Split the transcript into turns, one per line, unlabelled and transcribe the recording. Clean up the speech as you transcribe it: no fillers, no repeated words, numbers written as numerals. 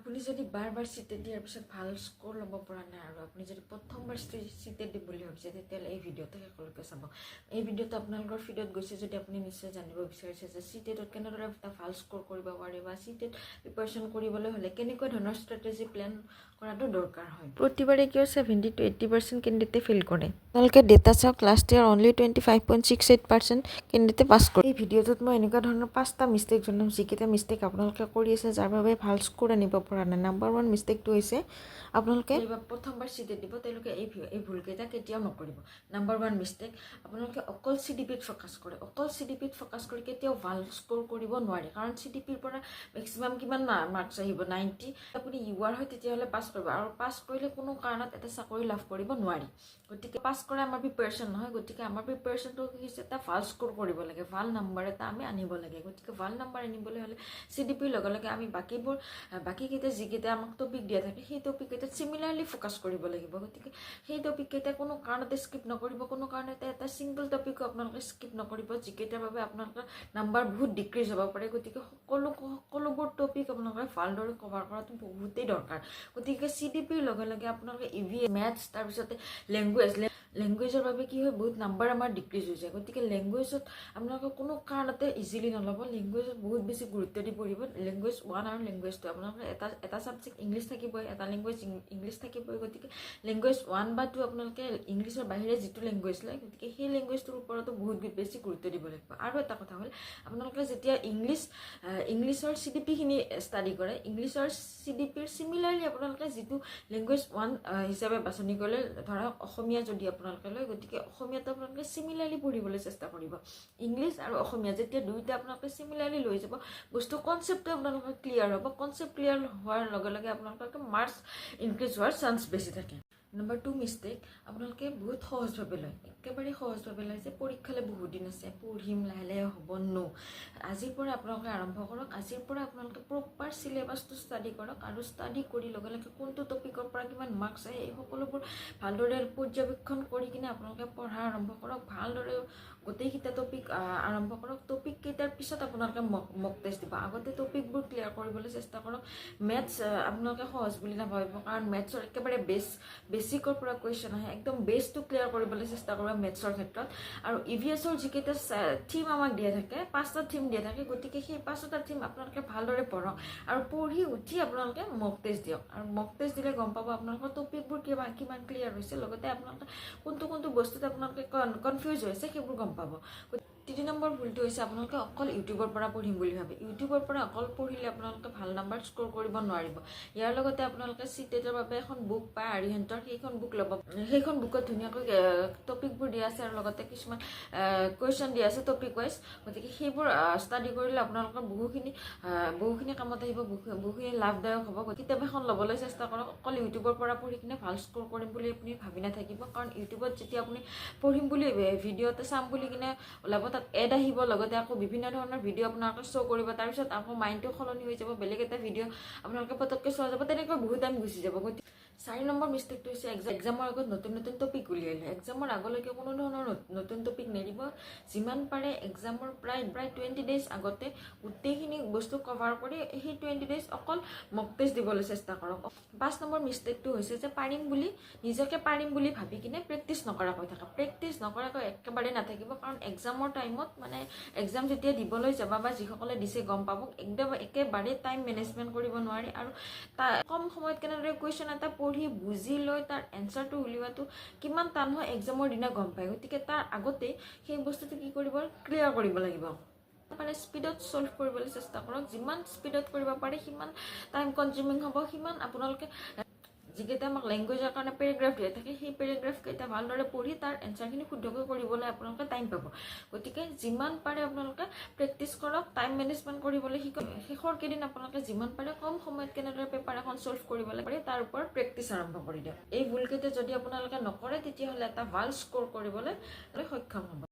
আপুনি যদি বাৰ চিটেড দিয়াৰ পিছত ভাল স্ক'ৰ ল'ব পৰা নাই আৰু আপুনি যদি প্ৰথমবাৰ চিটেড দিম বুলি ভাবিছে তেতিয়াহ'লে এই ভিডিঅ'টো শেষলৈকে চাব। এই ভিডিঅ'টো আপোনালোকৰ ফিডত গৈছে যদি আপুনি নিশ্চয় জানিব বিচাৰিছে যে চিটেডত কেনেদৰে এটা ভাল স্ক'ৰ কৰিব পাৰি বা চিটেড প্ৰিপাৰেশ্যন কৰিবলৈ হ'লে কেনেকুৱা ধৰণৰ ষ্ট্ৰেটেজি প্লেন কৰাটো দৰকাৰ হয়। প্ৰতিবাৰে কিয় 70 to 80% কেণ্ডিডেটে ফেইল কৰে? আপোনালোকে ডেটা চাওক, লাষ্ট ইয়াৰ অনলি 25.68% কেণ্ডিডেটে পাছ কৰে। এই ভিডিঅ'টোত মই এনেকুৱা ধৰণৰ 5টা মিষ্টেক জনাম যিকেইটা মিষ্টেক আপোনালোকে কৰি আছে যাৰ বাবে ভাল স্ক'ৰ আনিব পৰা নাই। নাম্বাৰ 1 মিষ্টেকটো হৈছে আপোনালোকে প্ৰথমবাৰ চিটেড দিব তেওঁলোকে এই ভুলকেইটা কেতিয়াও নকৰিব। নাম্বাৰ 1 মিষ্টেক, আপোনালোকে অকল CDPত ফ'কাছ কৰে। অকল CDPত ফ'কাছ কৰি কেতিয়াও ভাল স্ক'ৰ কৰিব নোৱাৰে, কাৰণ CDPৰ পৰা মেক্সিমাম কিমান মাৰ্কছ আহিব, 90। আপুনি UR হয় তেতিয়াহ'লে পাছ কৰিব, আৰু পাছ কৰিলে কোনো কাৰণত এটা চাকৰি লাভ কৰিব নোৱাৰি। গতিকে পাছ কৰা আমাৰ প্ৰিপাৰেশ্যন নহয়, গতিকে আমাৰ প্ৰিপাৰেশ্যনটো হৈছে এটা ভাল স্ক'ৰ কৰিব লাগে, ভাল নাম্বাৰ এটা আমি আনিব লাগে। গতিকে ভাল নাম্বাৰ আনিবলৈ হ'লে CDPৰ লগে লগে আমি বাকীকেইটা যিকেইটা আমাক টপিক দিয়া থাকে সেই টপিককেইটাত চিমিলাৰলি ফ'কাছ কৰিব লাগিব। গতিকে সেই টপিককেইটা কোনো কাৰণতে স্কিপ নকৰিব, কোনো কাৰণতে এটা ছিংগল টপিকো আপোনালোকে স্কিপ নকৰিব যিকেইটাৰ বাবে আপোনালোকৰ নাম্বাৰ বহুত ডিক্ৰিজ হ'ব পাৰে। গতিকে সকলোবোৰ টপিক আপোনালোকে ভালদৰে কভাৰ কৰাটো বহুতেই দৰকাৰ। গতিকে CDPৰ লগে লগে আপোনালোকে EVS, মেথছ, তাৰপিছতে লেংগুৱেজৰ বাবে কি হয়, বহুত নাম্বাৰ আমাৰ ডিক্ৰিজ হৈ যায়। গতিকে লেংগুৱেজত আপোনালোকে কোনো কাৰণতে ইজিলি নল'ব, লেংগুৱেজত বহুত বেছি গুৰুত্ব দি পঢ়িব। লেংগুৱেজ 1 আৰু লেংগুৱেজ 2 আপোনালোকে এটা ছাবজেক্ট ইংলিছ থাকিবই, এটা লেংগুৱেজ ইংলিছ থাকিবই। গতিকে লেংগুৱেজ 1 বা 2 আপোনালোকে ইংলিছৰ বাহিৰে যিটো লেংগুৱেজ লয় গতিকে সেই লেংগুৱেজটোৰ ওপৰতো বহুত বেছি গুৰুত্ব দিব লাগিব। আৰু এটা কথা হ'ল আপোনালোকে যেতিয়া ইংলিছৰ CDPখিনি ষ্টাডি কৰে, ইংলিছৰ CDPৰ চিমিলাৰলি আপোনালোকে যিটো লেংগুৱেজ 1 হিচাপে বাছনি কৰিলে, ধৰক অসমীয়া যদি আপোনালোকে লয় গতিকে অসমীয়াটো আপোনালোকে চিমিলাৰলি পঢ়িবলৈ চেষ্টা কৰিব। ইংলিছ আৰু অসমীয়া যেতিয়া দুয়োটা আপোনালোকে চিমিলাৰলি লৈ যাব, বস্তু কনচেপ্টটো আপোনালোকৰ ক্লিয়াৰ হ'ব। কনচেপ্ট ক্লিয়াৰ হোৱাৰ লগে লগে আপোনালোকৰ মাৰ্কছ ইনক্ৰিজ হোৱাৰ চান্স বেছি থাকে। নাম্বাৰ 2 মিষ্টেক, আপোনালোকে বহুত সহজভাৱে লয়, একেবাৰে সহজভাৱে লয় যে পৰীক্ষালৈ বহুত দিন আছে, পঢ়িম, লাহে লাহে হ'ব। আজিৰ পৰা আপোনালোকে আৰম্ভ কৰক। আজিৰ পৰা আপোনালোকে প্ৰপাৰ চিলেবাছটো ষ্টাডি কৰক, আৰু ষ্টাডি কৰি লগে লগে কোনটো টপিকৰ পৰা কিমান মাৰ্কছ আহে এই সকলোবোৰ ভালদৰে পৰ্যবেক্ষণ কৰি কিনে আপোনালোকে পঢ়া আৰম্ভ কৰক। ভালদৰে গোটেইকেইটা টপিক আৰম্ভ কৰক। টপিক কেইটাৰ পিছত আপোনালোকে মক টেষ্ট দিব, আগতে টপিকবোৰ ক্লিয়াৰ কৰিবলৈ চেষ্টা কৰক। মেথছ আপোনালোকে সহজ বুলি নাভাবিব, কাৰণ মেথছৰ একেবাৰে বেছিকৰ পৰা কুৱেশ্যন আহে, একদম বেছটো ক্লিয়াৰ কৰিবলৈ চেষ্টা কৰিব মেথছৰ ক্ষেত্ৰত। আৰু EVSৰ যিকেইটা থিম আমাক দিয়া থাকে, 5টা থিম দিয়া থাকে, গতিকে সেই 5টা থিম আপোনালোকে ভালদৰে পঢ়ক, আৰু পঢ়ি উঠি আপোনালোকে মক টেষ্ট দিয়ক। আৰু মক টেষ্ট দিলে গম পাব আপোনালোকৰ টপিকবোৰ কিমান ক্লিয়াৰ হৈছে, লগতে আপোনালোকে কোনটো বস্তুত আপোনালোকে কনফিউজ হৈছে সেইবোৰ গম পাব। 3 নম্বৰ ভুলটো হৈছে আপোনালোকে অকল ইউটিউবৰ পৰা পঢ়িম বুলি ভাবে। ইউটিউবৰ পৰা অকল পঢ়িলে আপোনালোকে ভাল নাম্বাৰ স্ক'ৰ কৰিব নোৱাৰিব। ইয়াৰ লগতে আপোনালোকে চিটেডৰ বাবে এখন বুক পায় আৰিহান্তৰ, সেইখন বুক ল'ব। সেইখন বুকত ধুনীয়াকৈ টপিকবোৰ দিয়া আছে, আৰু লগতে কিছুমান কুৱেশ্যন দিয়া আছে টপিক ৱাইজ। গতিকে সেইবোৰ ষ্টাডি কৰিলে আপোনালোকৰ বহুখিনি কামত আহিব, বহুখিনি লাভদায়ক হ'ব। কিতাপ এখন ল'বলৈ চেষ্টা কৰক। অকল ইউটিউবৰ পৰা পঢ়ি কিনে ভাল স্ক'ৰ কৰিম বুলি আপুনি ভাবি নাথাকিব, কাৰণ ইউটিউবত যেতিয়া আপুনি পঢ়িম বুলি ভিডিঅ' এটা চাম বুলি কিনে ওলাব, তাত এড আহিব, লগতে আকৌ বিভিন্ন ধৰণৰ ভিডিঅ' আপোনালোকে শ্ব' কৰিব, তাৰপিছত আকৌ মাইণ্ডটো সলনি হৈ যাব, বেলেগ এটা ভিডিঅ' আপোনালোকে পটককৈ চোৱা যাব, তেনেকৈ বহুত টাইম গুচি যাব। গতিকে 4 নম্বৰ মিষ্টেকটো হৈছে এক্সামৰ আগত নতুন টপিক উলিয়াই লয়। এক্সামৰ আগলৈকে কোনো ধৰণৰ নতুন টপিক নেৰিব। যিমান পাৰে এক্সামৰ প্ৰায় 20 ডেইজ আগতে গোটেইখিনি বস্তু কভাৰ কৰি সেই 20 ডেইজ অকল মক টেষ্ট দিবলৈ চেষ্টা কৰক। 5 নম্বৰ মিষ্টেকটো হৈছে যে নিজকে পাৰিম বুলি ভাবি কিনে প্ৰেক্টিছ নকৰাকৈ থকা। প্ৰেক্টিছ নকৰাকৈ একেবাৰে নাথাকিব, কাৰণ এক্সামৰ টাইমত এক্সাম যেতিয়া দিবলৈ যাবা বা যিসকলে দিছে গম পাব, একেবাৰে টাইম মেনেজমেণ্ট কৰিব নোৱাৰি, আৰু কম সময়ত কেনেদৰে কুৱেশ্যন এটা পঢ়ি বুজি লৈ তাৰ এনচাৰটো উলিওৱাটো কিমান টান হয় এক্সামৰ দিনা গম পায়। গতিকে তাৰ আগতেই সেই বস্তুটো কি কৰিব, ক্লিয়াৰ কৰিব লাগিব। স্পীডত ছল্ভ কৰিবলৈ চেষ্টা কৰক। যিমান স্পীডত কৰিব পাৰে সিমান টাইম কনজিউমিং হ'ব, সিমান আপোনালোকে যিকেইটা আমাক লেংগুৱেজৰ কাৰণে পেৰেগ্ৰাফ দিয়া থাকে সেই পেৰেগ্ৰাফকেইটা ভালদৰে পঢ়ি তাৰ এনচাৰখিনি শুদ্ধকৈ কৰিবলৈ আপোনালোকে টাইম পাব। গতিকে যিমান পাৰে আপোনালোকে প্ৰেক্টিছ কৰক, টাইম মেনেজমেণ্ট কৰিবলৈ শিকক। শেষৰ কেইদিন আপোনালোকে যিমান পাৰে কম সময়ত কেনেদৰে পেপাৰ এখন ছল্ভ কৰিবলৈ পাৰে তাৰ ওপৰত প্ৰেক্টিছ আৰম্ভ কৰি দিয়ক। এই ভুলকেইটা যদি আপোনালোকে নকৰে তেতিয়াহ'লে এটা ভাল স্ক'ৰ কৰিবলৈ সক্ষম হ'ব।